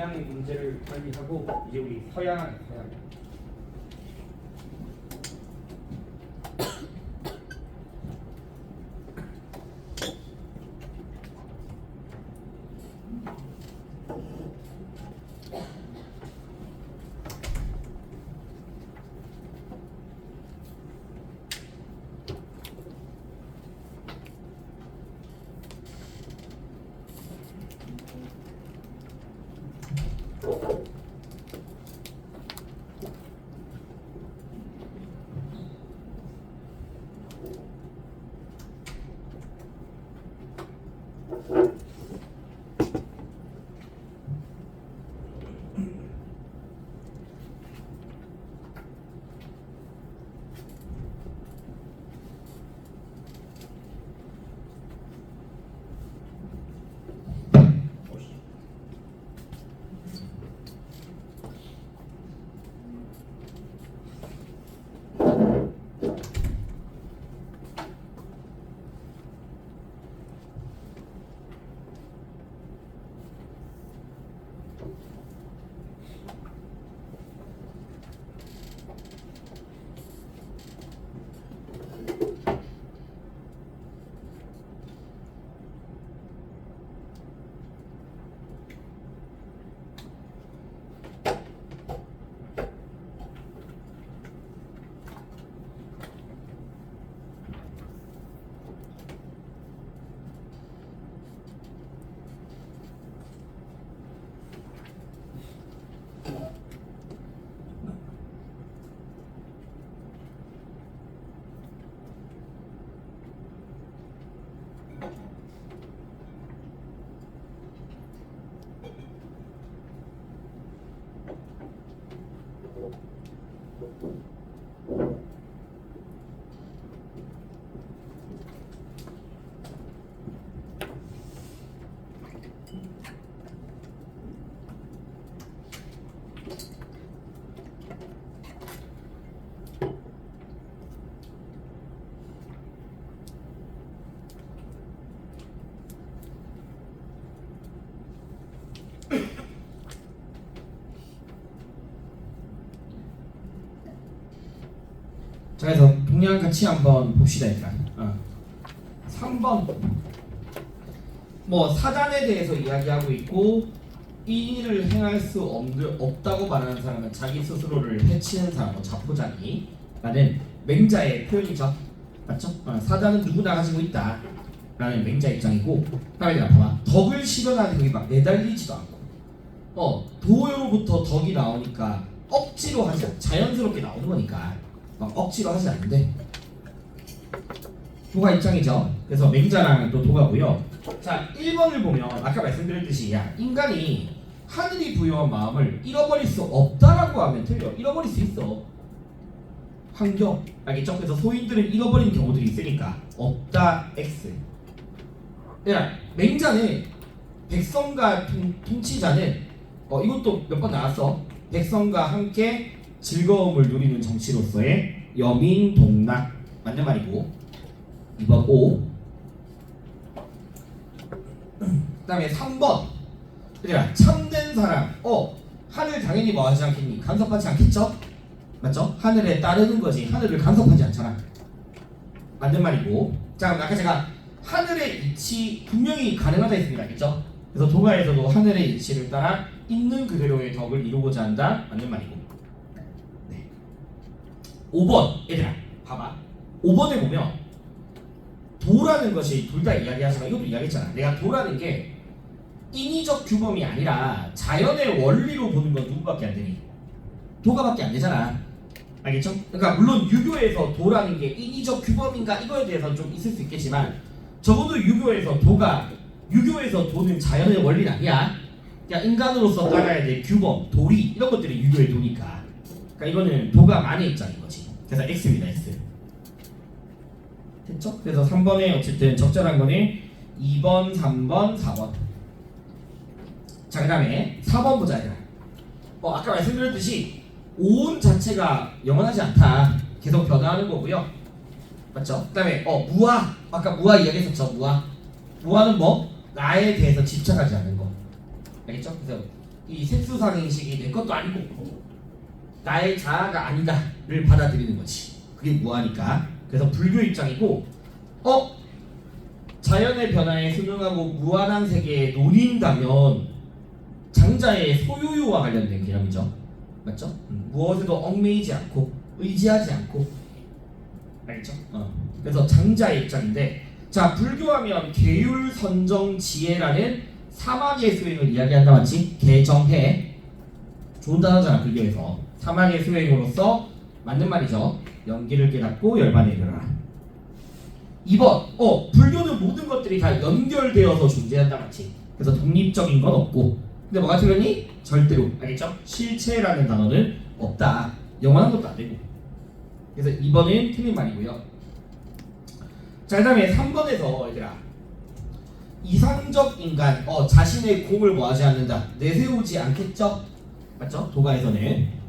동양의 문제를 관리하고 이제 우리 서양. 자, 그래서 동양 같이 한번 봅시다. 일단 3번 뭐 사단에 대해서 이야기하고 있고 이 일을 행할 수 없다고 말하는 사람은 자기 스스로를 해치는 사람, 자포자기라는 맹자의 표현이죠. 맞죠? 사단은 누구나 가지고 있다 라는 맹자 입장이고, 다음에 봐봐, 덕을 실현하는 거기 막 매달리지도 않고 도로부터 덕이 나오니까 억지로 하지 않, 자연스럽게 나오는 거니까 막 억지로 하지 않는데 도가 입장이죠. 그래서 맹자랑 또 도가고요. 자, 1번을 보면 아까 말씀드렸듯이 인간이 하늘이 부여한 마음을 잃어버릴 수 없다라고 하면 틀려. 잃어버릴 수 있어. 환경, 알겠죠? 그래서 소인들은 잃어버리는 경우들이 있으니까 없다 X. 맹자는 백성과 통치자는 이것도 몇 번 나왔어. 백성과 함께 즐거움을 누리는 정치로서의 여민동락, 맞는 말이고. 2번 O. 그 다음에 3번 참된 사람. 하늘 당연히 뭐 하지 않겠니? 간섭하지 않겠죠? 맞죠? 하늘에 따르는 거지 하늘을 간섭하지 않잖아. 맞는 말이고. 자, 아까 제가 하늘의 이치 분명히 가능하다 했습니다. 알겠죠? 그래서 도가에서도 하늘의 이치를 따라 있는 그대로의 덕을 이루고자 한다. 맞는 말이고. 네. 5번 얘들아 봐봐. 5번에 보면 도라는 것이 둘 다 이야기하지만 이것도 이야기했잖아. 내가 도라는 게 인위적 규범이 아니라 자연의 원리로 보는 건 누구밖에 안 되니? 도가밖에 안 되잖아. 알겠죠? 그러니까 물론 유교에서 도라는 게 인위적 규범인가 이거에 대해서 좀 있을 수 있겠지만 적어도 유교에서 도는 자연의 원리는 아니야. 그냥 인간으로서 따라야 될 규범, 도리 이런 것들이 유교의 도니까. 그러니까 이거는 도가 만의 입장인 거지. 그래서 X입니다. X. 됐죠? 그래서 3번에 어쨌든 적절한 거는 2번, 3번, 4번. 자, 그 다음에 4번 보자. 아까 말씀드렸듯이 온 자체가 영원하지 않다. 계속 변화하는 거고요. 맞죠? 그 다음에 무아. 아까 무아 이야기했었죠. 무아는 뭐? 나에 대해서 집착하지 않는 거. 알겠죠? 그래서 이 색수상행식이 내 것도 아니고 나의 자아가 아니다를 받아들이는 거지. 그게 무하니까. 그래서 불교 입장이고, 자연의 변화에 순응하고 무한한 세계에 논인다면 장자의 소유유와 관련된 개념이죠. 맞죠? 무엇에도 얽매이지 않고 의지하지 않고, 알겠죠? 그래서 장자의 입장인데, 자, 불교하면 계율, 선정, 지혜라는 사막의 수행을 이야기한다, 맞지? 개정해. 좋은 단어잖아, 불교에서. 사막의 수행으로서 맞는 말이죠. 연기를 깨닫고 열반에 이르러라. 2번, 불교는 모든 것들이 다 연결되어서 존재한다, 맞지? 그래서 독립적인 건 없고, 근데 뭐가 틀렸니? 절대로, 알겠죠? 실체라는 단어는 없다. 영원한 것도 안 되고. 그래서 2번은 틀린 말이고요. 자, 그 다음에 3번에서 얘들아, 이상적 인간, 자신의 공을 뭐하지 않는다, 내세우지 않겠죠? 맞죠? 도가에서는.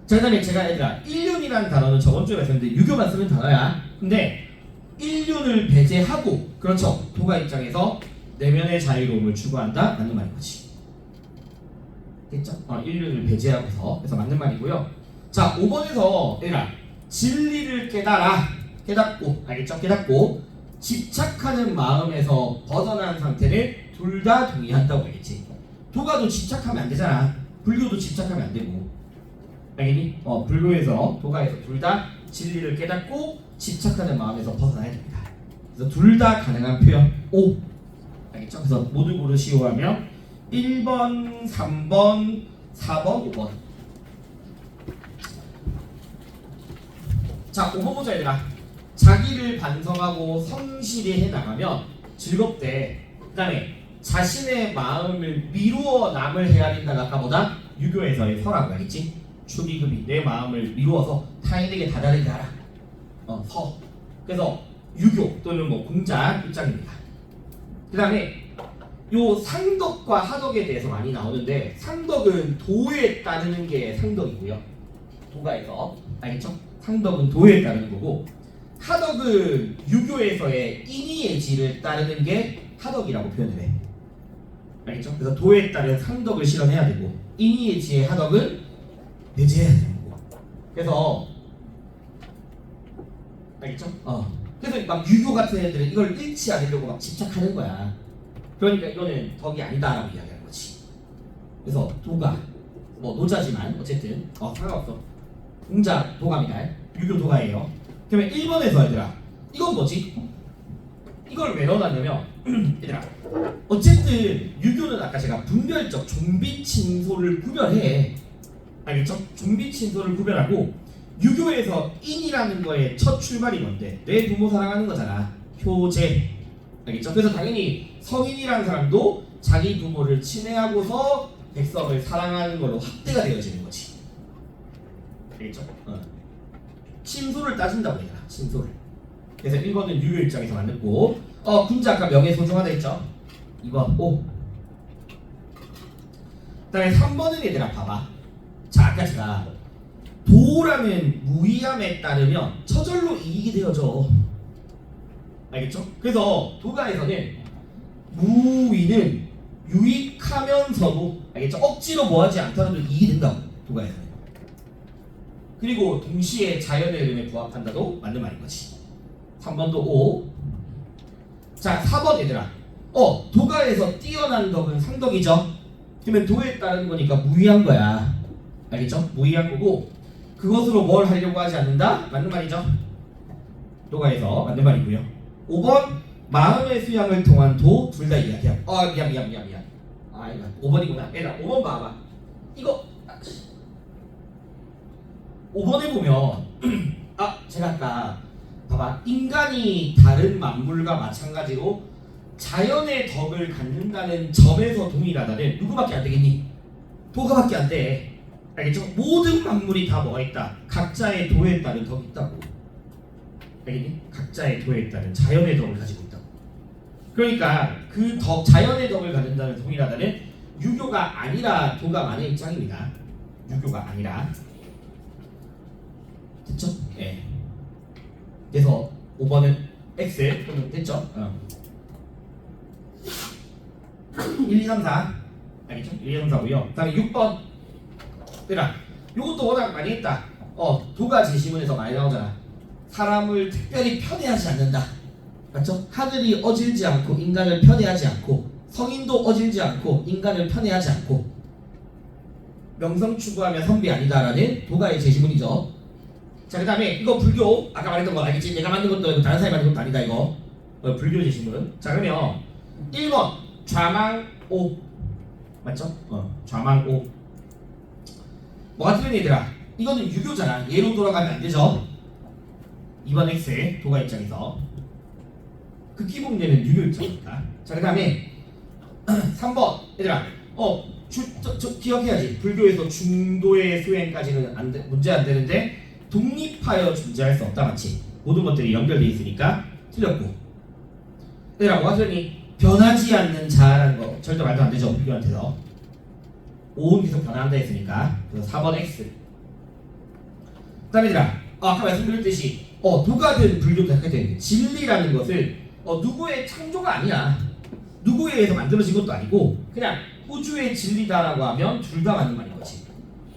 자, 그 다음에 제가 얘들아, 일륜이라는 단어는 저번 주에 했었는데 유교만 쓰는 단어야. 근데 일륜을 배제하고, 그렇죠, 도가 입장에서 내면의 자유로움을 추구한다, 맞는 말인 거지. 됐죠? 일륜을 배제하고서. 그래서 맞는 말이고요. 자, 5번에서 얘들아, 진리를 깨닫고, 알겠죠? 깨닫고 집착하는 마음에서 벗어난 상태를 둘 다 동의한다고 알겠지? 도가도 집착하면 안 되잖아. 불교도 집착하면 안 되고, 알겠니? 불교에서, 도가에서 둘 다 진리를 깨닫고 집착하는 마음에서 벗어나야 됩니다. 그래서 둘 다 가능한 표현 5. 알겠죠? 그래서 모두 고르시오 하면 1번, 3번, 4번, 5번. 자, 5번 보자 얘들아. 자기를 반성하고 성실히 해나가면 즐겁대. 그 다음에 자신의 마음을 미루어 남을 헤아린다가 아까 뭐다? 유교에서의 서라고 알겠지? 추비급이 내 마음을 미루어서 타인에게 다다르게 하라. 서. 그래서 유교 또는 뭐 공자 입장입니다. 그 다음에 요 상덕과 하덕에 대해서 많이 나오는데, 상덕은 도에 따르는 게 상덕이고요. 도가에서. 알겠죠? 상덕은 도에 따르는 거고, 하덕은 유교에서의 인의예지를 따르는 게 하덕이라고 표현을 해. 알겠죠? 그래서 도에 따른 상덕을 실현해야 되고, 인의예지의 하덕은 배제해야 되는 거고. 그래서 알겠죠? 그래서 막 유교 같은 애들은 이걸 잃지 않으려고 막 집착하는 거야. 그러니까 이거는 덕이 아니다라고 이야기하는 거지. 그래서 도가 뭐 노자지만 어쨌든 상관없어. 공자 도가입니다. 유교 도가예요. 그러면 1번에서 얘들아, 이건 뭐지? 이걸 왜 넣어놨냐면 얘들아, 어쨌든 유교는 아까 제가 분별적 종비 친소를 구별해. 알겠죠? 종비 친소를 구별하고, 유교에서 인이라는 거의 첫 출발이 뭔데? 내 부모 사랑하는 거잖아. 효제. 알겠죠? 그래서 당연히 성인이라는 사람도 자기 부모를 친애하고서 백성을 사랑하는 걸로 확대가 되어지는 거지. 알겠죠? 친소를 따진다고 해야 되나? 친소를. 그래서 1번은 유교 입장에서 맞는고, 군자 아까 명예 소중하다 했죠? 2번 5. 그 다음에 3번은 얘들아 봐봐. 자, 아까 제가 도라는 무의함에 따르면 처절로 이익이 되어져. 알겠죠? 그래서 도가에서는 무의는 유익하면서도, 알겠죠? 억지로 뭐하지 않더라도 이익이 된다고, 도가에서는. 그리고 동시에 자연의 흐름에 부합한다도 맞는 말인 거지. 3번도 5. 자, 4번 얘들아, 도가에서 뛰어난 덕은 상덕이죠? 그러면 도에 따른 거니까 무의한 거야. 알겠죠? 무의한 거고, 그것으로 뭘 하려고 하지 않는다? 맞는 말이죠? 도가에서 맞는 말이고요. 5번 마음의 수양을 통한 도, 둘 다 이야기야. 미안. 이거 5번이구나. 얘들아 5번 봐봐. 이거 5번에 보면 제가 아까 봐봐, 인간이 다른 만물과 마찬가지로 자연의 덕을 갖는다는 점에서 동일하다는 누구밖에 안 되겠니? 도가밖에 안 돼. 알겠죠? 모든 만물이 다 뭐가 있다? 각자의 도에 따른 덕이 있다고. 알겠니? 각자의 도에 따른 자연의 덕을 가지고 있다고. 그러니까 그 덕, 자연의 덕을 갖는다는 동일하다는 유교가 아니라 도가만의 입장입니다. 유교가 아니라. 됐죠? 예. 그래서 5번은 X. 그러면 됐죠? 1, 2, 3, 4. 알겠죠? 1, 2, 3, 4고요. 그 다음에 6번 얘들아 요것도 워낙 많이 했다. 도가 제시문에서 많이 나오잖아. 사람을 특별히 편애하지 않는다. 맞죠? 하늘이 어질지 않고 인간을 편애하지 않고 성인도 어질지 않고 인간을 편애하지 않고 명성 추구하며 선비 아니다라는 도가의 제시문이죠. 자, 그 다음에 이거 불교 아까 말했던 거 알겠지? 내가 만든 것도 다른 사람이 만든 것도 아니다 이거. 불교 제시문. 자, 그러면 1번 좌망오 맞죠? 좌망오 뭐가 틀린 얘들아? 이거는 유교잖아. 예로 돌아가면 안 되죠. 2번 X의 도가 입장에서 극기봉례는 유교 입장이니까. 자, 그 다음에 3번 얘들아 기억해야지. 불교에서 중도의 수행까지는 문제 안 되는데 독립하여 존재할 수 없다 맞지? 모든 것들이 연결되어 있으니까 틀렸고. 얘들아 뭐가 틀렸니? 변하지 않는 자라는 거 절대 말도 안 되죠. 불교한테서 5은 계속 변한다 했으니까. 그래서 4번 X. 그 다음에 얘들아 아까 말씀드렸듯이 도가든 불교든 하여튼 진리라는 것을 누구의 창조가 아니야. 누구에 의해서 만들어진 것도 아니고 그냥 우주의 진리다라고 하면 둘 다 맞는 말인 거지.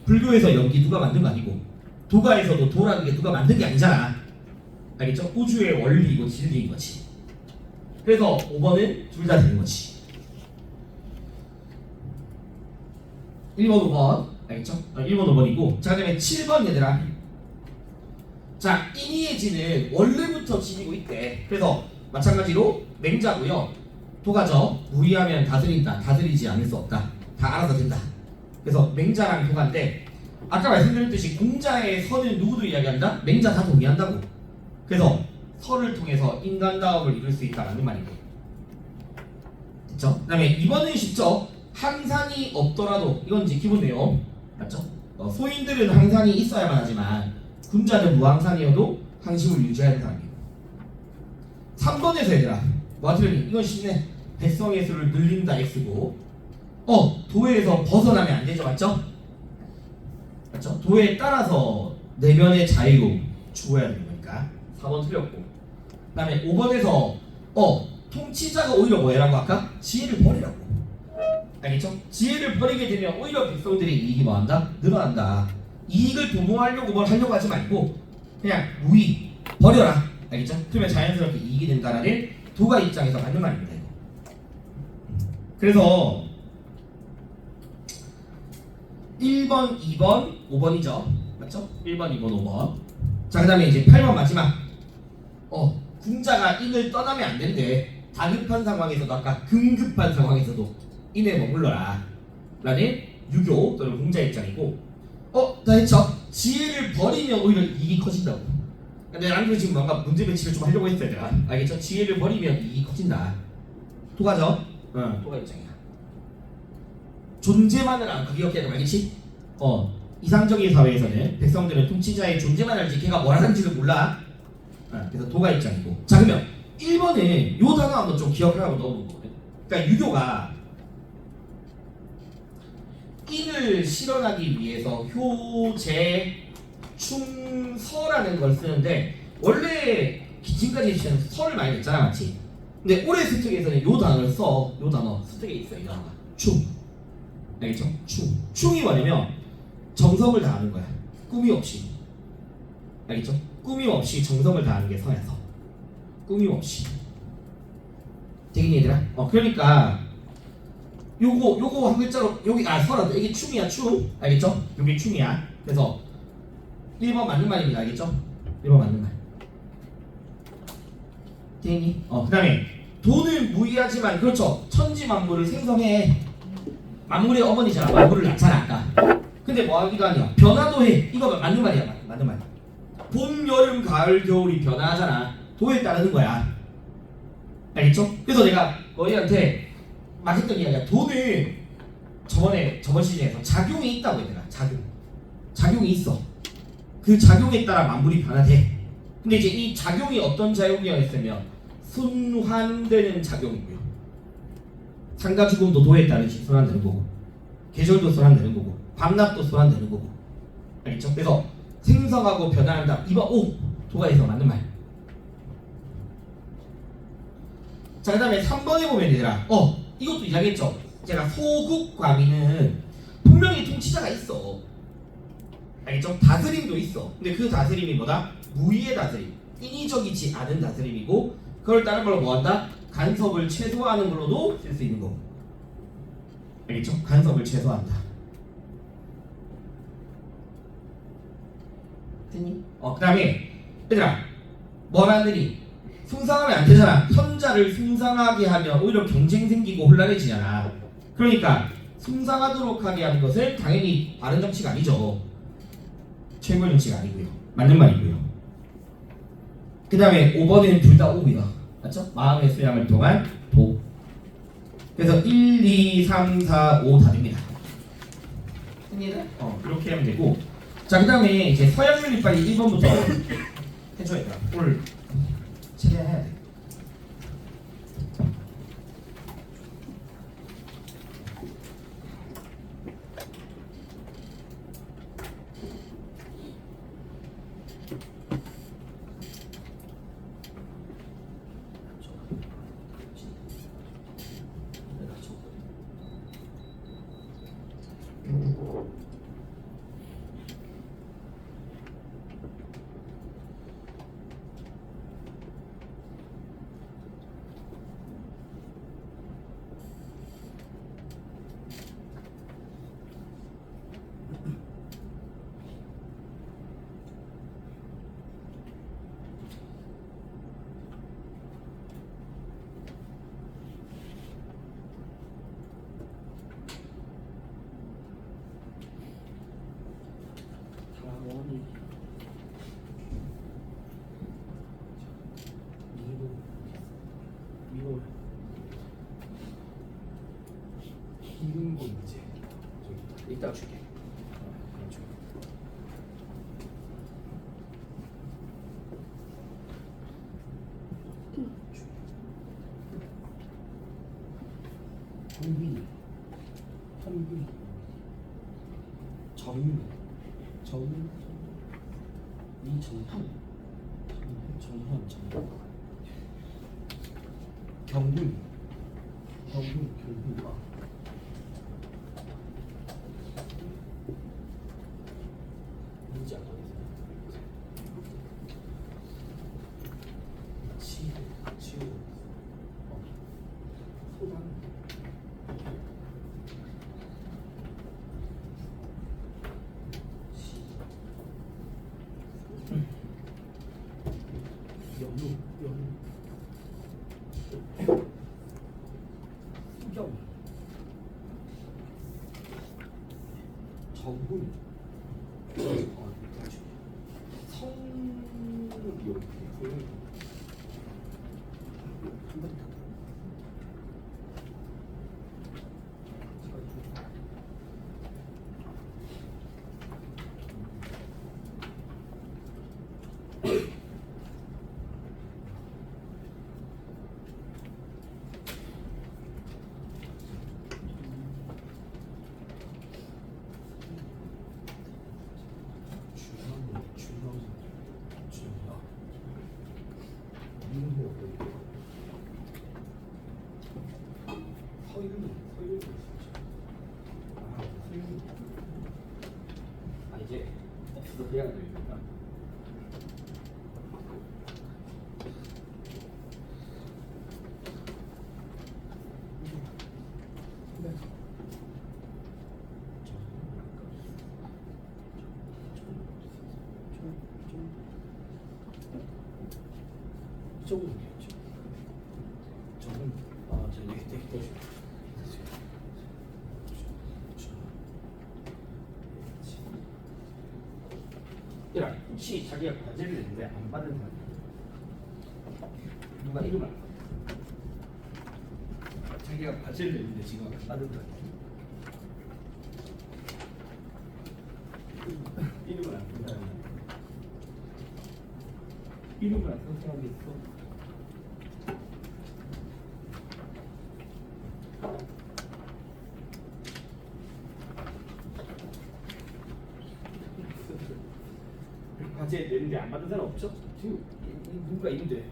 불교에서 연기 누가 만든 거 아니고 도가에서도 도라는 게 누가 만든 게 아니잖아. 알겠죠? 우주의 원리이고 진리인 거지. 그래서 5번은 둘 다 되는 거지. 1번 5번 알겠죠? 1번 5번이고 자, 그 다음에 7번 얘들아. 자, 인이의 진은 원래부터 진이고 있대. 그래서 마찬가지로 맹자고요. 도가죠. 무의하면 다스린다. 다스리지 않을 수 없다. 다 알아서 된다. 그래서 맹자랑 도가인데 아까 말씀드렸듯이 공자의 선을 누구도 이야기한다? 맹자 다 동의한다고. 그래서 설을 통해서 인간다움을 이룰 수 있다라는 말이고. 됐죠? 그 다음에 2번은 쉽죠. 항산이 없더라도 이건 이제 기본 내용 맞죠? 소인들은 항산이 있어야만 하지만 군자는 무항산이어도 항심을 유지하는 사람이에요. 3번에서 얘들아 뭐가 틀렸니? 이건 쉽네. 백성의 수를 늘린다 X고 도에서 벗어나면 안 되죠. 맞죠? 맞죠? 도에 따라서 내면의 자유로 추구해야 되는 거니까 4번 틀렸고. 그 다음에 5번에서 통치자가 오히려 뭐해라고 아까? 지혜를 버리라고. 알겠죠? 지혜를 버리게 되면 오히려 백성들의 이익이 뭐한다? 늘어난다. 이익을 도모하려고 뭘 하려고 하지 말고 그냥 무의 버려라. 알겠죠? 그러면 자연스럽게 이익이 된다라는 도가 입장에서 맞는 말입니다. 이거. 그래서 1번, 2번, 5번이죠. 맞죠? 1번, 2번, 5번. 자, 그 다음에 이제 8번 마지막. 군자가 인을 떠나면 안 된대. 다급한 상황에서도 아까 긴급한 상황에서도 인에 머물러라 라는 유교 또는 공자 입장이고 다 했죠? 지혜를 버리면 오히려 이익이 커진다고. 근데 나는 지금 뭔가 문제 배치를 좀 하려고 했어요 제가. 알겠죠? 지혜를 버리면 이익이 커진다. 도가죠? 도가 입장이야. 존재만을 안 기억해야 돼. 알겠지? 이상적인 사회에서는 백성들은 통치자의 존재만 알지 걔가 뭘 하는지를 몰라. 그래서 도가 입장이고. 자, 그러면 1번에 요 단어 한번 좀 기억하라고 넣어놓은 거거든. 그러니까 유교가 인을 실현하기 위해서 효, 재, 충, 서라는 걸 쓰는데 원래 지금까지 서를 많이 냈잖아. 맞지? 근데 올해 스택에서는 요 단어를 써. 요 단어 스택에 있어요. 이 단어가 충. 알겠죠? 충이 뭐냐면 정성을 다하는 거야. 꾸미 없이. 알겠죠? 꾸밈 없이 정성을 다하는 게 서야 서. 꾸밈 없이. 되겠니 얘들아? 그러니까 요거 한 글자로 여기 서라. 이게 충이야. 충. 알겠죠? 요게 충이야. 그래서 1번 맞는 말입니다. 알겠죠? 1번 맞는 말. 되겠니? 그 다음에 도는 무의하지만 그렇죠. 천지 만물을 생성해. 만물의 어머니잖아. 만물을 낳잖아 아까. 근데 뭐 하기도 하냐? 변화도 해. 이거 맞는 말이야. 맞는 말. 봄, 여름, 가을, 겨울이 변화하잖아. 도에 따르는 거야. 알겠죠? 그래서 내가 너희한테 막 했던 이야기야. 도는 저번 시즌에서 작용이 있다고 얘들아. 작용이 있어. 그 작용에 따라 만물이 변화돼. 근데 이제 이 작용이 어떤 작용이었으면 순환되는 작용이고요. 상가 죽음도 도에 따르시 순환되는 거고, 계절도 순환되는 거고, 밤낮도 순환되는 거고. 알겠죠? 그래서 생성하고 변화한다. 이번 도가에서 맞는 말. 자, 그 다음에 3번에 보면 얘들아 이것도 이야기했죠. 제가 소국 과민은 분명히 통치자가 있어. 알겠죠? 다스림도 있어. 근데 그 다스림이 뭐다? 무의의 다스림. 인위적이지 않은 다스림이고 그걸 다른 걸로 뭐한다? 간섭을 최소화하는 걸로도 쓸 수 있는 거고. 알겠죠? 간섭을 최소화한다. 됐니? 그 다음에 얘들아 뭐라느니 숭상하면 안 되잖아. 현자를 숭상하게 하면 오히려 경쟁 생기고 혼란해지잖아. 그러니까 숭상하도록 하게 하는 것은 당연히 바른 정치가 아니죠. 최고의 정치가 아니고요. 맞는 말이고요. 그 다음에 5번에는 둘 다 오이다. 맞죠? 마음의 수양을 통한 도. 그래서 1, 2, 3, 4, 5 다 됩니다. 됩니다? 그렇게 하면 되고. 자, 그 다음에 이제 서양윤리 빨리 1번부터 해줘야 돼. 오늘 최대한 해야 돼. 이런 거 문제. 이따 줄게. 현빈, 정윤, 이정훈, 경훈, 뭔지 알아요? 치우, 소방, 연우, 수경, 정훈, 이제 없어도 그냥 되니까. 이쪽으로 오겠죠. 저는 저 되게 얘들아, 혹시 자기가 과제를 냈는데 안 받은 사람 누가 이름을 알아? 자기가 과제를 냈는데 지금 안 받은 사람 이름을 안 쓴 사람이 이름을 안 쓴 사람이 있어. 과제 내는데 안 받은 사람 없죠? 지금 누가 있는데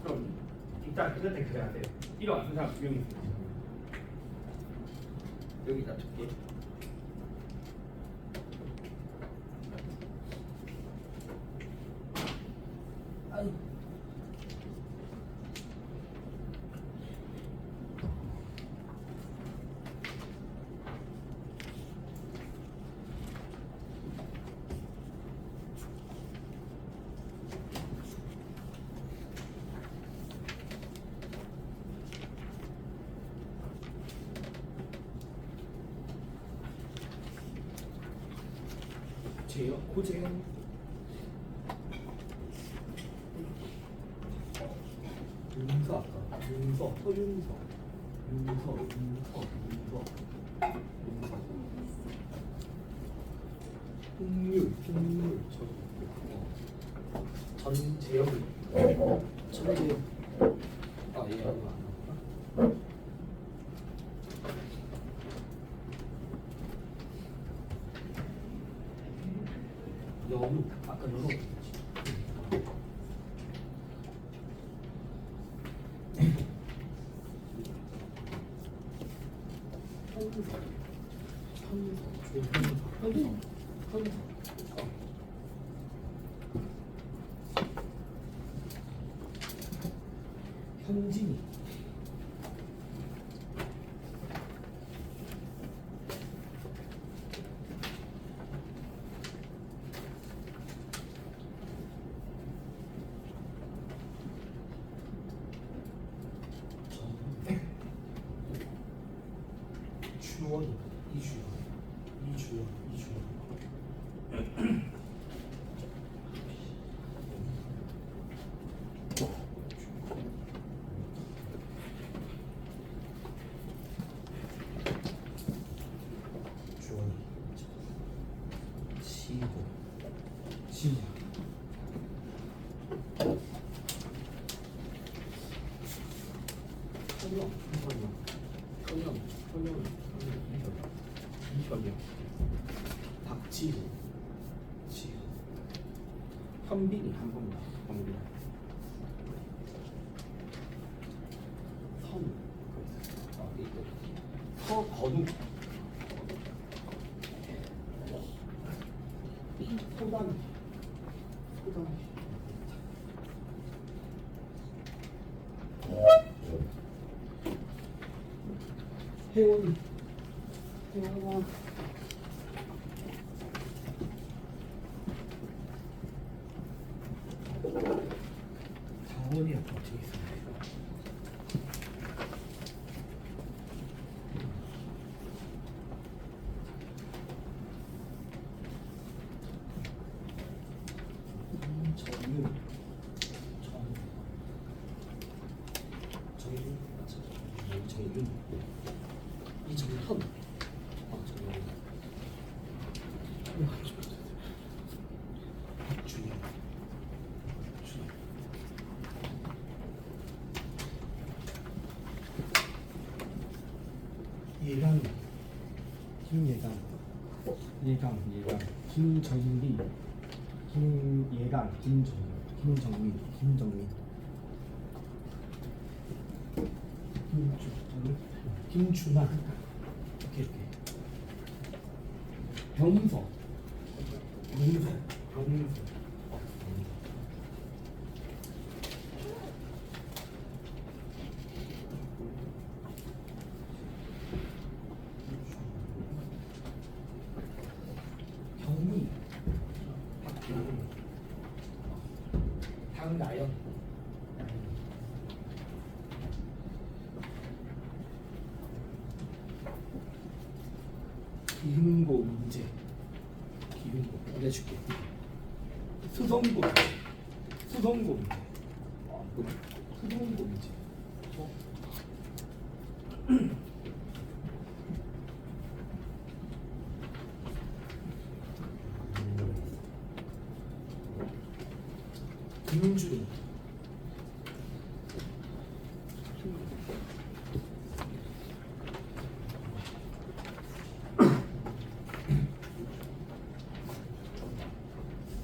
그럼 일단 그때 그래야 돼. 이름 안 쓴 사람 2명 있어요. 여기다 둘게. 아이. 제요 고제요. 윤서 아까 윤서 허윤서 윤서 풍률 전재혁이 전재혁 아얘 이거 안 나왔구나. 연우 아까 연우 현진이 주원 이주원 주원이 시호 이현영 박지우 현빈이 한 번만 현빈 서건우 소단 혜원이 혜원아 자원이 어떻게 있어요? 정윤 이정현 준영 예강 김예강 김정민 김예강 김정민 김준아 이렇게 병서 경미 강나연 기흥고 문제 기흥고 알려줄게 수성고 문제 수성고 문제 김준이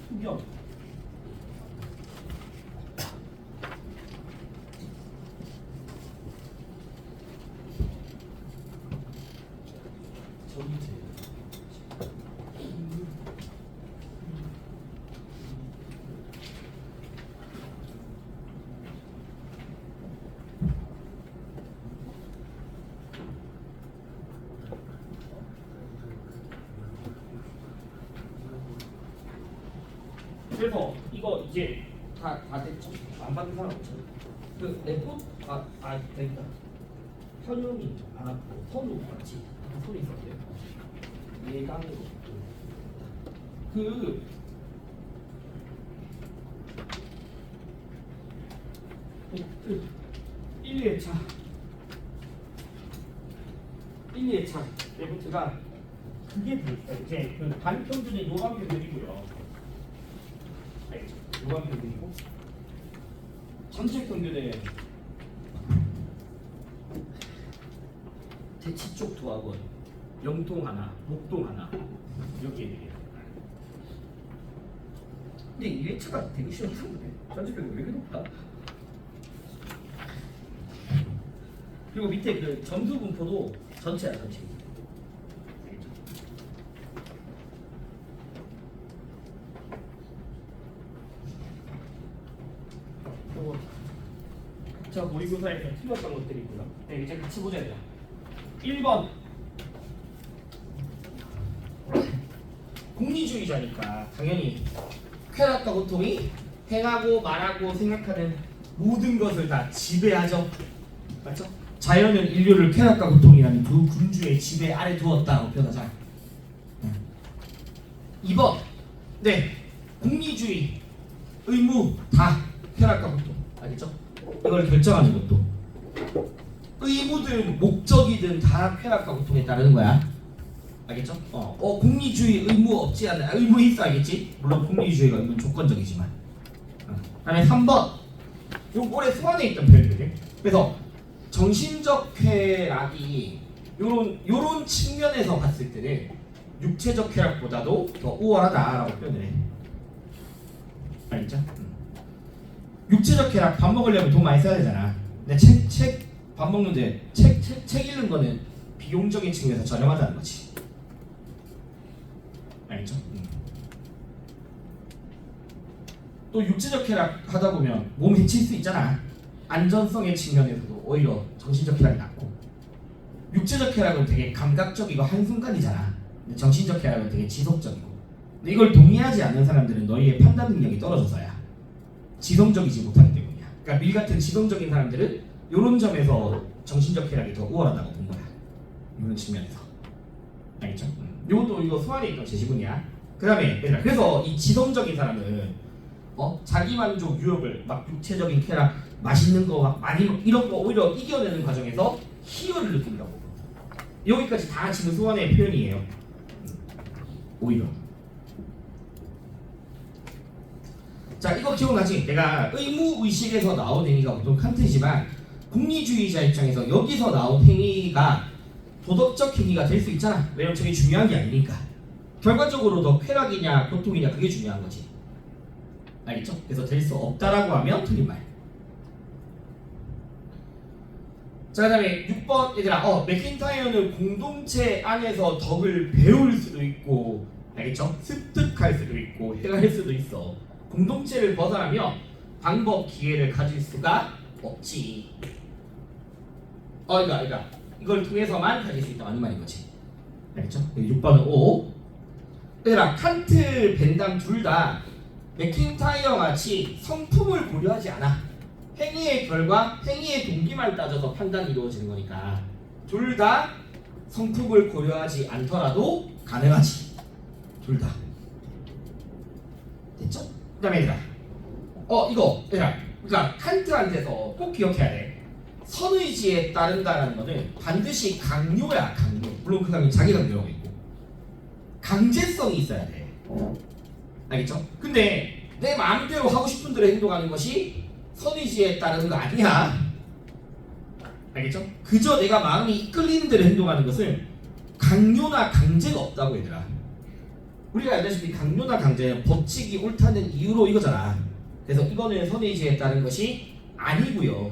수경 이제 다 됐죠? 안 받은 사람 없죠? 그 레포 됐다. 현영이 안 왔고 선우 맞지? 아까 선우 있었대요. 예강으로 그 1회차 1회차 레포트가 그게 들어있어요. 이제 그 반평균의 요감평균이고요. 알겠죠? 요감평균이고 전체 평균의 대치 쪽 두 학원, 영동 하나, 목동 하나 이렇게 얘기해요. 근데 이 회차가 되게 쉬웠는데 전체 평균 왜 이렇게 높다? 그리고 밑에 그 점수 분포도 전체야 전체. 알겠죠? 그리고 저 모의고사에서 틀렸던 것들이 있고요. 네, 이제 같이 보자 돼요. 1번 공리주의자니까 당연히 쾌락과 고통이 행하고 말하고 생각하는 모든 것을 다 지배하죠. 맞죠? 자연은 인류를 쾌락과 고통이라는 두 군주의 지배 아래 두었다고 표현하잖아. 2번 네 공리주의 의무 다 쾌락과 고통 알겠죠? 이걸 결정하는 것도 의무든 목적이든 다 쾌락과 고통에 따르는 거야. 알겠죠? 공리주의 의무 없지 않아. 의무 있어 알겠지? 물론 공리주의가 의무는 조건적이지만. 그다음에 3번 요 올해 수안에 있던 표현들이. 그래서 정신적 쾌락이 요런 측면에서 봤을 때는 육체적 쾌락보다도 더 우월하다라고 표현을 해. 알겠죠? 육체적 쾌락 밥 먹으려면 돈 많이 써야 되잖아. 근데 책 밥 먹는데 책 읽는 거는 비용적인 측면에서 저렴하다는 거지. 알겠죠? 또 육체적 쾌락 하다 보면 몸 해칠 수 있잖아. 안전성의 측면에서도 오히려 정신적 쾌락이 낫고 육체적 쾌락은 되게 감각적이고 한순간이잖아. 근데 정신적 쾌락은 되게 지속적이고. 근데 이걸 동의하지 않는 사람들은 너희의 판단 능력이 떨어져서야. 지성적이지 못하기 때문이야. 그러니까 밀 같은 지성적인 사람들은 이런 점에서 정신적 쾌락이 더 우월하다고 본 거야. 이런 측면에서. 알겠죠? 이거 소환에 있던 제시문이야. 그 다음에 그래서 이 지성적인 사람은 자기만족 유혹을 막 육체적인 쾌락 맛있는 거 막 많이 이런 거 오히려 이겨내는 과정에서 희열을 느낀다고. 여기까지 다 지금 소환의 표현이에요. 오히려. 자 이거 기억나지? 내가 의무의식에서 나온 행위가 보통 칸트지만 공리주의자 입장에서 여기서 나온 행위가 도덕적 행위가 될 수 있잖아. 왜냐면 저게 중요한 게 아니니까. 결과적으로 더 쾌락이냐 고통이냐 그게 중요한 거지. 알겠죠? 그래서 될 수 없다라고 하면 틀린 말. 자 그다음에 6번 얘들아 맥킨타이어는 공동체 안에서 덕을 배울 수도 있고 알겠죠? 습득할 수도 있고 행할 수도 있어. 공동체를 벗어나면 방법 기회를 가질 수가 없지. 이걸 통해서만 가질 수 있다 맞는 말인 거지. 알겠죠? 6번은 O. 얘들아 칸트, 벤담 둘 다 맥킨타이어 같이 성품을 고려하지 않아. 행위의 결과, 행위의 동기만 따져서 판단이 이루어지는 거니까 둘 다 성품을 고려하지 않더라도 가능하지. 둘 다. 됐죠? 그 다음에 얘들아 그러니까 칸트한테서 꼭 기억해야 돼. 선의지에 따른다라는 거는 반드시 강요야. 강요. 물론 그 강요 자기 강요라고 있고 강제성이 있어야 돼. 알겠죠? 근데 내 마음대로 하고 싶은 대로 행동하는 것이 선의지에 따르는 거 아니야. 알겠죠? 그저 내가 마음이 이끌리는 대로 행동하는 것은 강요나 강제가 없다고 얘들아. 우리가 알다시피 강요나 강제는 법칙이 옳다는 이유로 이거잖아. 그래서 이거는 선의지에 따른 것이 아니고요.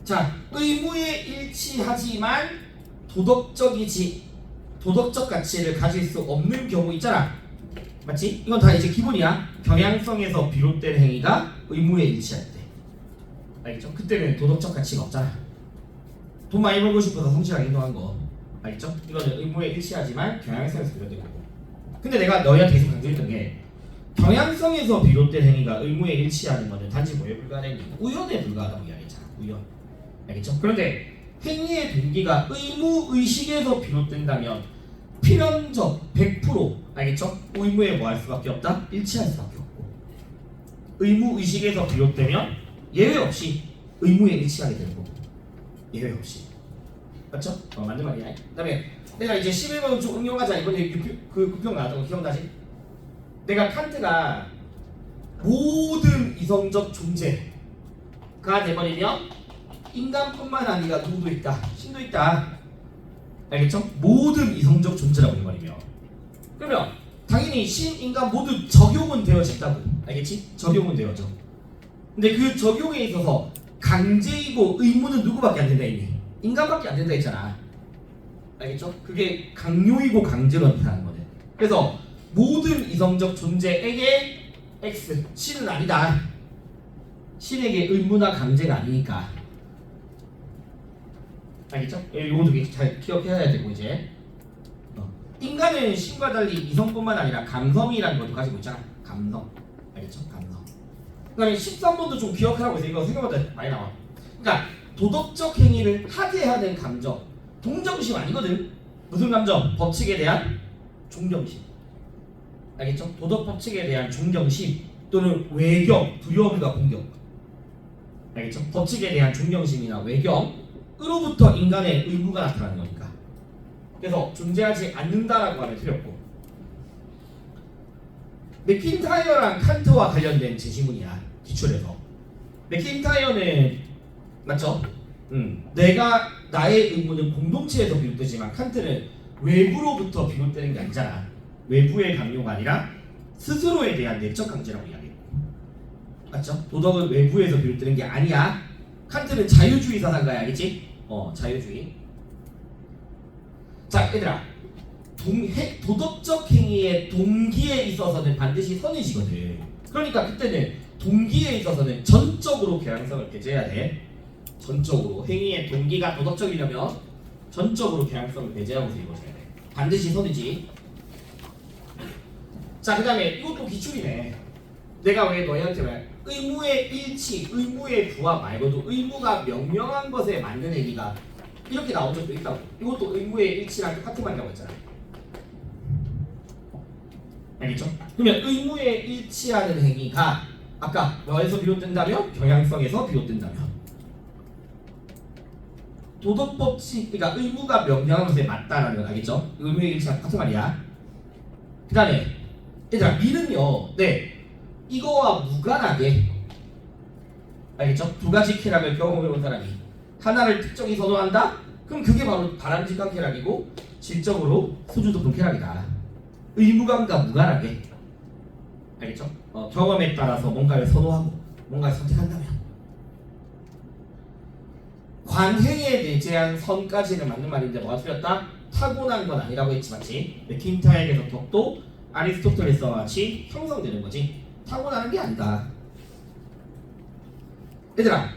자, 의무에 일치하지만 도덕적 가치를 가질 수 없는 경우 있잖아. 맞지? 이건 다 이제 기본이야. 경향성에서 비롯된 행위가 의무에 일치할 때. 알겠죠? 그때는 도덕적 가치가 없잖아. 돈 많이 벌고 싶어서 성실하게 행동한 거. 알겠죠? 이거는 의무에 일치하지만 경향성에서 비롯된 거고. 근데 내가 너희한테 계속 강조했던 게 경향성에서 비롯된 행위가 의무에 일치하는 것은 단지 뭐에 불과하니 우연에 불과하다고 이야기했잖아. 우연. 알겠죠? 그런데 행위의 동기가 의무 의식에서 비롯된다면 필연적 100% 알겠죠? 의무에 뭐 할 수밖에 없다? 일치할 수밖에 없고 의무 의식에서 비롯되면 예외 없이 의무에 일치하게 되는 거고 예외 없이 맞죠? 맞는 말이야. 그다음에 내가 이제 11번 좀 응용하자. 이번에 그 구평 나왔던 거 기억나지? 내가 칸트가 모든 이성적 존재가 돼버리면 인간뿐만 아니라 누구도 있다, 신도 있다. 알겠죠? 모든 이성적 존재라고 해버리면 그러면 당연히 신, 인간 모두 적용은 되어진다고. 알겠지? 적용은 되어져. 근데 그 적용에 있어서 강제이고 의무는 누구밖에 안 된다 이미? 인간밖에 안 된다 했잖아. 알겠죠? 그게 강요이고 강제로 나타나는 거네. 그래서 모든 이성적 존재에게 X, 신은 아니다. 신에게 의무나 강제가 아니니까. 알겠죠? 요것도 잘 기억해야 되고 이제 인간은 신과 달리 이성뿐만 아니라 감성이라는 것도 가지고 있잖아. 감성. 알겠죠? 감성. 그 다음에 13번도 좀 기억하라고 해서 이거 생각보다 많이 나와. 그러니까 도덕적 행위를 하게 하는 감정 동정심 아니거든. 무슨 감정? 법칙에 대한 존경심. 알겠죠? 도덕 법칙에 대한 존경심 또는 외경, 두려움과 공격. 알겠죠? 법칙에 대한 존경심이나 외경으로부터 인간의 의무가 나타나는 거니까. 그래서 존재하지 않는다라고 하면 틀렸고 맥킨타이어랑 칸트와 관련된 제시문이야. 기출에서 맥킨타이어는 맞죠? 내가 나의 의무는 공동체에서 비롯되지만 칸트는 외부로부터 비롯되는 게 아니잖아. 외부의 강요가 아니라 스스로에 대한 내적 강제라고 이야기했고 맞죠? 도덕은 외부에서 비롯되는 게 아니야. 칸트는 자유주의 사상가야. 알겠지? 자유주의. 자 얘들아 도덕적 행위의 동기에 있어서는 반드시 선이 지거든. 그러니까 그때는 동기에 있어서는 전적으로 개항성을 배제해야 돼. 전적으로 행위의 동기가 도덕적이려면 전적으로 개항성을 배제하고서 이루어져야 돼. 반드시 선이지. 자 그 다음에 이것도 기출이네. 내가 왜 너희한테 말 의무의 일치, 의무의 부합 말고도 의무가 명명한 것에 맞는 행위가 이렇게 나온 적도 있다고. 이것도 의무의 일치랑 똑같은 말이라고 했잖아. 알겠죠? 그러면 의무에 일치하는 행위가 아까 뭐에서 비롯된다면? 경향성에서 비롯된다면 도덕법칙, 그러니까 의무가 명령한 것에 맞다라는 건 알겠죠? 의무의 일치랑 같은 말이야. 그 다음에 얘들아 미는요 이거와 무관하게 알겠죠? 두 가지 쾌락을 경험해본 사람이 하나를 특정히 선호한다? 그럼 그게 바로 바람직한 쾌락이고 질적으로 소주독분 쾌락이다. 의무감과 무관하게 알겠죠? 경험에 따라서 뭔가를 선호하고 뭔가를 선택한다면 관행에 내재한 선까지는 맞는 말인데 뭐가 틀렸다? 타고난 건 아니라고 했지 맞지? 맥킨타이어에서 덕도 아리스토텔레스와 같이 형성되는 거지 타고나는 게 아니다. 얘들아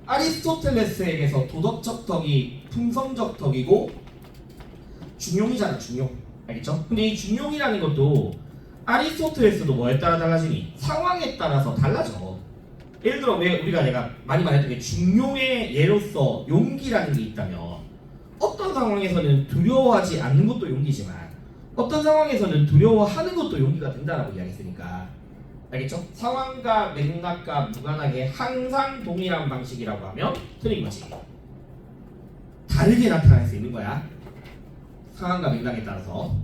아리스토텔레스에게서 도덕적 덕이 품성적 덕이고 중용이잖아. 중용. 알겠죠? 근데 이 중용이라는 것도 아리스토텔레스도 뭐에 따라 달라지니? 상황에 따라서 달라져. 예를 들어 왜 우리가 내가 많이 말했던 게 중용의 예로서 용기라는 게 있다면 어떤 상황에서는 두려워하지 않는 것도 용기지만 어떤 상황에서는 두려워하는 것도 용기가 된다라고 이야기했으니까 알겠죠? 상황과 맥락과 무관하게 항상 동일한 방식이라고 하면 틀린 거지. 다르게 나타날 수 있는 거야. 상황과 맥락에 따라서.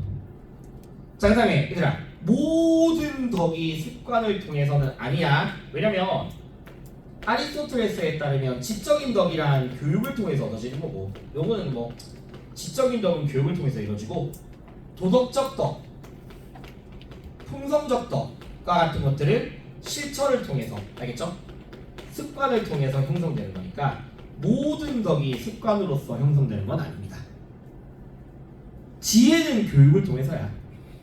자, 그 다음에 얘들아 모든 덕이 습관을 통해서는 아니야. 왜냐면 아리스토텔레스에 따르면 지적인 덕이란 교육을 통해서 얻어지는 거고 요거는 뭐 지적인 덕은 교육을 통해서 이루어지고 도덕적 덕, 품성적 덕과 같은 것들은 실천을 통해서 알겠죠? 습관을 통해서 형성되는 거니까 모든 덕이 습관으로서 형성되는 건 아닙니다. 지혜는 교육을 통해서야.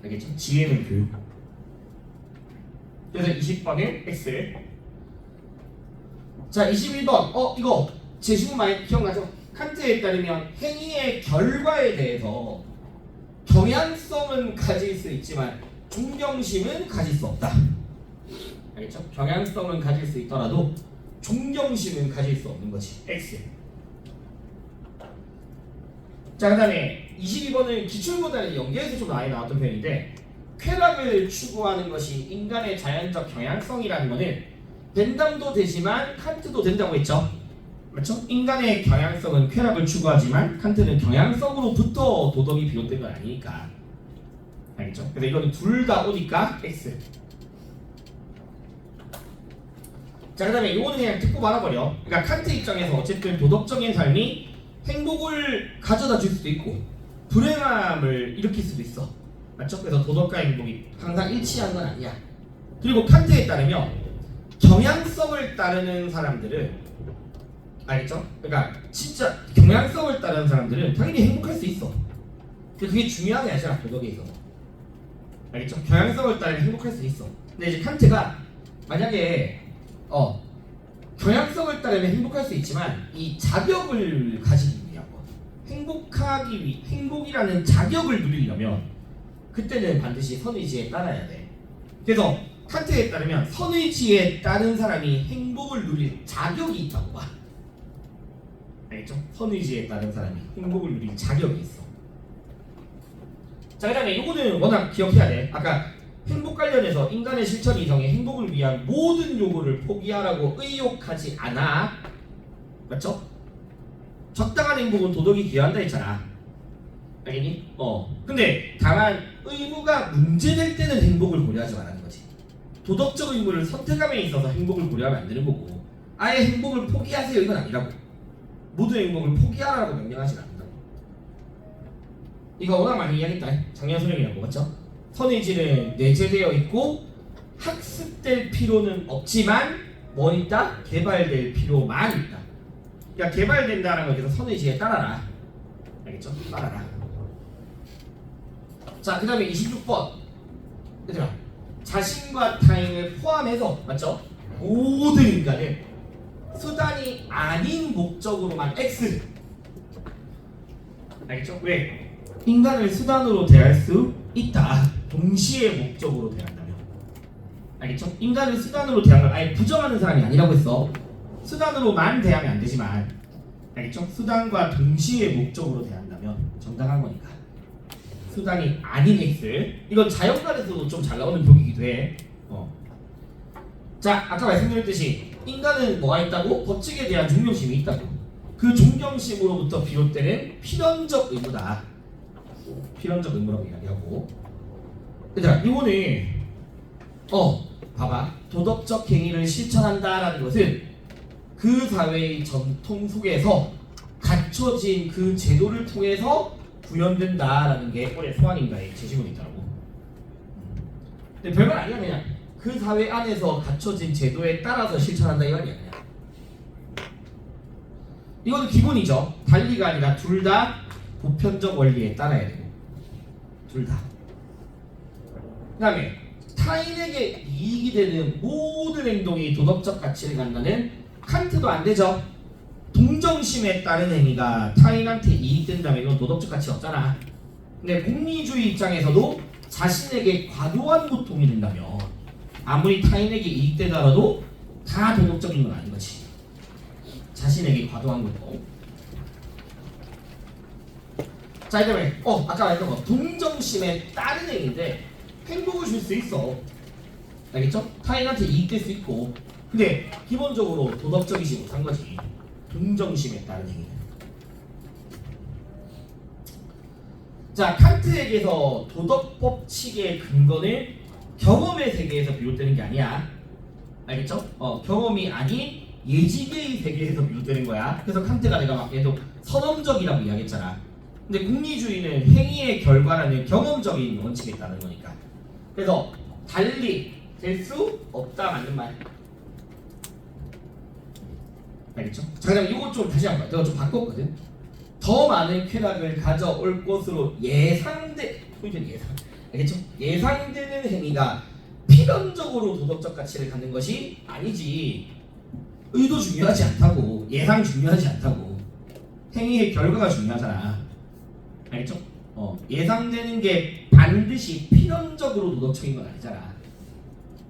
알겠죠? 지혜는 교육. 그래서 20번은 X. 자 21번 이거 제시문 많이 기억나죠? 칸트에 따르면 행위의 결과에 대해서 경향성은 가질 수 있지만 존경심은 가질 수 없다. 알겠죠? 경향성은 가질 수 있더라도 존경심은 가질 수 없는 거지. X. 자, 그 다음에 22번은 기출보다는 연계에서 좀 많이 나왔던 표현인데, 쾌락을 추구하는 것이 인간의 자연적 경향성이라는 거는 벤담도 되지만 칸트도 된다고 했죠. 맞죠? 인간의 경향성은 쾌락을 추구하지만 칸트는 경향성으로부터 도덕이 비롯된 건 아니니까. 알겠죠? 그래서 이거는 둘 다 오니까 X. 자, 그 다음에 이거는 그냥 듣고 말아버려. 그러니까 칸트 입장에서 어쨌든 도덕적인 삶이 행복을 가져다 줄 수도 있고 불행함을 일으킬 수도 있어. 맞죠? 그래서 도덕과 행복이 항상 일치하는 건 아니야. 그리고 칸트에 따르면 경향성을 따르는 사람들은, 알겠죠? 그러니까 진짜 경향성을 따르는 사람들은 당연히 행복할 수 있어. 근데 그게 중요한 게 아니잖아, 도덕에 있어서. 알겠죠? 경향성을 따르면 행복할 수 있어. 근데 이제 칸트가 만약에 경향성을 따르면 행복할 수 있지만 이 자격을 가지기 위한 것, 행복이라는 자격을 누리려면 그때는 반드시 선의지에 따라야 돼. 그래서 칸트에 따르면 선의지에 따른 사람이 행복을 누릴 자격이 있다고 봐. 알겠죠? 선의지에 따른 사람이 행복을 누릴 자격이 있어. 자, 그 다음에 이거는 워낙 기억해야 돼. 아까 행복 관련해서 인간의 실천 이성의 행복을 위한 모든 요구를 포기하라고 의욕하지 않아. 맞죠? 적당한 행복은 도덕이 기여한다 했잖아. 알겠니? 근데 다만 의무가 문제될 때는 행복을 고려하지 말라는 거지. 도덕적 의무를 선택함에 있어서 행복을 고려하면 안 되는 거고, 아예 행복을 포기하세요 이건 아니라고. 모든 행복을 포기하라고 명령하지 않는다고. 이거 워낙 많이 이야기했다. 작년 수련이라고. 맞죠? 선의지는 내재되어 있고 학습될 필요는 없지만 뭐 있다? 개발될 필요만 있다. 그러니까 개발된다는 것에서 선의지에 따라라. 알겠죠? 따라라. 자, 그 다음에 26번. 얘들아, 자신과 타인을 포함해서, 맞죠? 모든 인간은 수단이 아닌 목적으로만 X. 알겠죠? 왜? 인간을 수단으로 대할 수 있다. 동시에 목적으로 대한다면. 알겠죠? 인간을 수단으로 대한 걸 아예 부정하는 사람이 아니라고 했어. 수단으로만 대하면 안 되지만, 알겠죠? 수단과 동시에 목적으로 대한다면 정당한 거니까. 수단이 아닌 X. 이건 자연관에서도 좀 잘 나오는 표기이기도 해. 자, 아까 말씀드렸듯이 인간은 뭐가 있다고? 법칙에 대한 존경심이 있다고. 그 존경심으로부터 비롯되는 필연적 의무다. 필연적 의무라고 이야기하고. 얘들아, 이거는 봐봐. 도덕적 행위를 실천한다라는 것은 그 사회의 전통 속에서 갖춰진 그 제도를 통해서 구현된다라는 게 올해 소환인가의 제시문이 있더라고. 근데 별건 아니야. 그냥 그 사회 안에서 갖춰진 제도에 따라서 실천한다 이 말이야. 그냥 이거는 기본이죠. 달리가 아니라 둘 다 보편적 원리에 따라야 되고, 둘 다. 그 다음에 타인에게 이익이 되는 모든 행동이 도덕적 가치를 갖는다는 칸트도 안 되죠. 동정심에 따른 행위가 타인한테 이익된다면 이건 도덕적 가치 없잖아. 근데 공리주의 입장에서도 자신에게 과도한 고통이 된다면 아무리 타인에게 이익되더라도 다 도덕적인 건 아닌 거지. 자신에게 과도한 고통. 자, 이다음에 아까 말했던 거 동정심에 따른 행위인데 행복을 줄 수 있어. 알겠죠? 타인한테 이익될 수 있고, 근데 기본적으로 도덕적이지 못한 거지. 동정심에 따른 행위. 자, 칸트에게서 도덕 법칙의 근거는 경험의 세계에서 비롯되는 게 아니야. 알겠죠? 경험이 아닌 예지계의 세계에서 비롯되는 거야. 그래서 칸트가 내가 막 얘도 선험적이라고 이야기했잖아. 근데 공리주의는 행위의 결과라는 경험적인 원칙에 따른 거니까. 그래서 달리 될 수 없다 맞는 말. 알겠죠? 자, 그다음 이거 좀 다시 한번 내가 좀 바꿨거든. 더 많은 쾌락을 가져올 것으로 알겠죠? 예상되는 행위가 필연적으로 도덕적 가치를 갖는 것이 아니지. 의도 중요하지 않다고, 예상 중요하지 않다고. 행위의 결과가 중요하잖아. 알겠죠? 예상되는 게 반드시 필연적으로 도덕적인 건 아니잖아.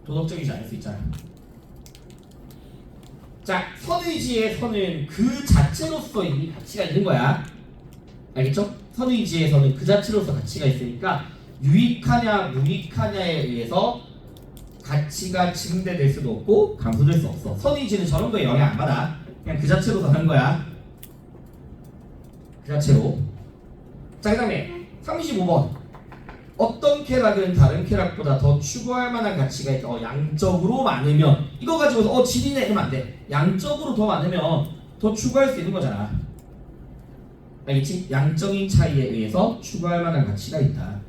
도덕적이지 않을 수 있잖아. 자, 선의지의 선은 그 자체로서 이미 가치가 있는 거야. 알겠죠? 선의지에서는 그 자체로서 가치가 있으니까 유익하냐 무익하냐에 의해서 가치가 증대될 수도 없고 감소될 수 없어. 선의지는 저런 거에 영향 안 받아. 그냥 그 자체로서 하는 거야. 그 자체로. 자, 그 다음에 35번. 어떤 쾌락은 다른 쾌락보다 더 추구할 만한 가치가 있다. 양적으로 많으면 이거 가지고서 질이네 이러면 안 돼. 양적으로 더 많으면 더 추구할 수 있는 거잖아. 알겠지? 양적인 차이에 의해서 추구할 만한 가치가 있다.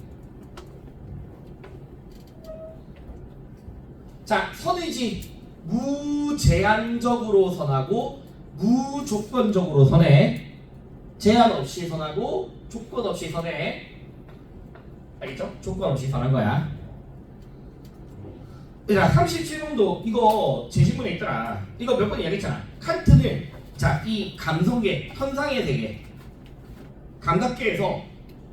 자, 선의지 무제한적으로 선하고 무조건적으로 선해. 제한 없이 선하고 조건 없이 선해. 알겠죠? 조건 없이 선한 거야. 자, 37번도 이거 제시문에 있더라. 이거 몇 번 이야기했잖아. 칸트는 자, 이 감성계, 현상의 세계, 감각계에서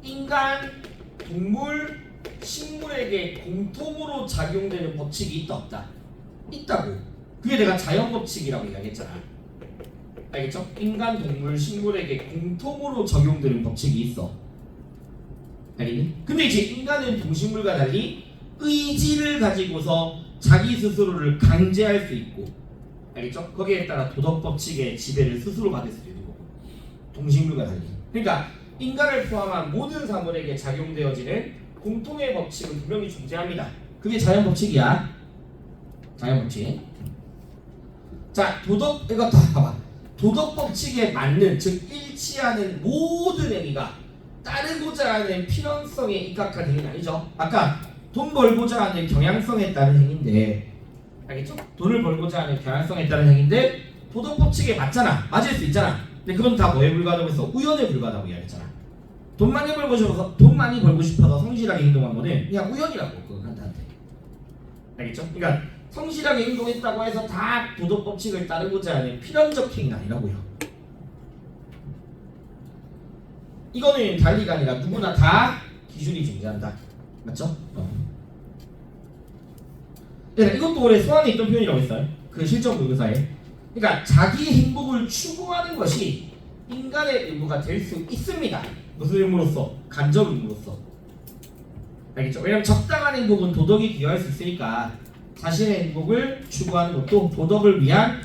인간, 동물, 식물에게 공통으로 작용되는 법칙이 있다 없다? 있다고. 그게 내가 자연 법칙이라고 이야기했잖아. 알겠죠? 인간, 동물, 식물에게 공통으로 적용되는 법칙이 있어. 알겠니? 근데 이제 인간은 동식물과 달리 의지를 가지고서 자기 스스로를 강제할 수 있고, 알겠죠? 거기에 따라 도덕 법칙의 지배를 스스로 받을 수도 있는 거고, 동식물과 달리. 그러니까 인간을 포함한 모든 사물에게 작용되어지는 공통의 법칙은 분명히 존재합니다. 그게 자연 법칙이야. 자연 법칙. 자, 도덕 이거 다 봐봐. 도덕 법칙에 맞는, 즉 일치하는 모든 행위가 따르고자 하는 필연성에 입각한 행위는 아니죠. 아까 돈 벌고자 하는 경향성에 따른 행위인데, 알겠죠? 돈을 벌고자 하는 경향성에 따른 행위인데 도덕 법칙에 맞잖아. 맞을 수 있잖아. 근데 그건 다 뭐에 불과하다고 해서 우연에 불과하다고 이야기했잖아. 돈 많이 벌고 싶어서 성실하게 행동한 거는 그냥 우연이라고, 그건 한테한테. 알겠죠? 그러니까 성실하게 행동했다고 해서 다 도덕 법칙을 따르고자 하는 필연적 행위는 아니라고요. 이거는 달리가 아니라 누구나 다 기준이 존재한다. 맞죠? 네, 이것도 원래 소안에 있던 표현이라고 했어요. 그 실전 불교사에. 그러니까 자기 행복을 추구하는 것이 인간의 의무가 될 수 있습니다. 무슨 의무로서? 간접 의무로서. 알겠죠? 왜냐면 적당한 행복은 도덕이 기여할 수 있으니까 자신의 행복을 추구하는 것도 도덕을 위한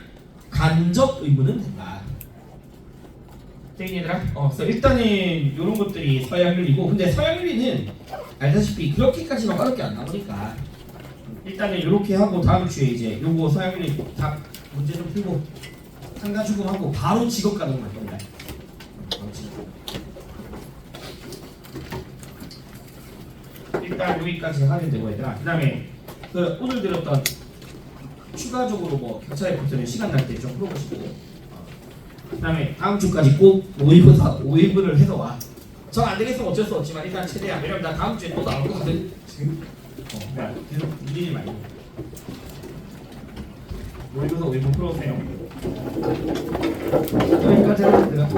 간접 의무는 된다. 되겠니 얘들아? 그래서 일단은 이런 것들이 서양윤리고, 근데 서양윤리는 알다시피 그렇게까지는 어렵게 안 나오니까 일단은 이렇게 하고 다음 주에 이제 요거 서양윤리 다 문제 좀 풀고 상가 주고하고 바로 직업 가동 할 겁니다. 일단 여기까지 하면 되고 얘들아. 그 다음에 그 오늘 들었던 추가적으로 뭐 격차의 포트는 시간 날 때 좀 풀어보시고, 그 다음에 다음 주까지 꼭 5일분을 해서 와. 정 안 되겠으면 어쩔 수 없지만 일단 최대한. 왜냐면 나 다음 주에 또 나올 거거든 지금. 그러니까 계속 밀리지 말고 5일분 풀어오세요. 여기까지 하겠습니다.